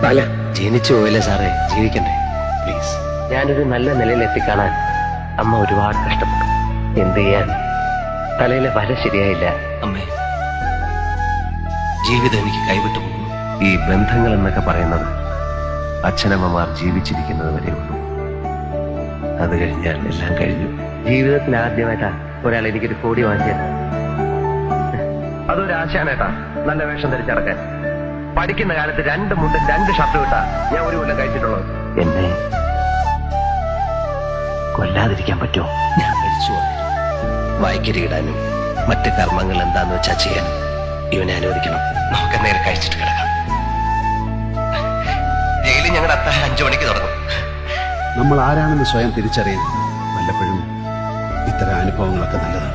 അല്ല, ജനിച്ചു പോയില്ലേ സാറേ, ജീവിക്കണ്ടേ പ്ലീസ്. ഞാനൊരു നല്ല നിലയിലെത്തിക്കാണാൻ അമ്മ ഒരുപാട് കഷ്ടപ്പെട്ടു. എന്ത് ചെയ്യാൻ, തലയിലെ വര ശരിയായില്ല. അമ്മേ, ജീവിതം എനിക്ക് കൈവിട്ടു പോകുന്നു. ഈ ബന്ധങ്ങൾ എന്നൊക്കെ പറയുന്നത് അച്ഛനമ്മമാർ ജീവിച്ചിരിക്കുന്നത് വരെ ഉള്ളൂ. അത് കഴിഞ്ഞാൽ എല്ലാം കഴിഞ്ഞു. ജീവിതത്തിൽ ആദ്യമായിട്ടാ ഒരാൾ എനിക്കൊരു കോടി വാങ്ങിയത്. അതൊരു ആശാനേട്ടാ, നല്ല വേഷം ധരിച്ചടക്കാൻ. പഠിക്കുന്ന കാലത്ത് 2 മുണ്ടും 2 ഷർട്ടും ഇട്ടാ ഞാൻ ഒരു കൊല്ലം കഴിച്ചിട്ടുള്ളത്. എന്നെ കൊല്ലാതിരിക്കാൻ പറ്റുമോ? ഞാൻ മരിച്ചു. വായിക്കരിയിടാനും മറ്റ് കർമ്മങ്ങൾ എന്താന്ന് വെച്ചാ ചെയ്യാൻ ഇവനെ അനുവദിക്കണം. നമുക്ക് നേരെ കഴിച്ചിട്ട് കിടക്കാം. ജയിലിൽ ഞങ്ങളുടെ അത്താഴം 5 മണിക്ക് തുടങ്ങും. നമ്മൾ ആരാണെന്ന് സ്വയം തിരിച്ചറിയാൻ വല്ലപ്പോഴും ഇത്തരം അനുഭവങ്ങളൊക്കെ നല്ലതാണ്.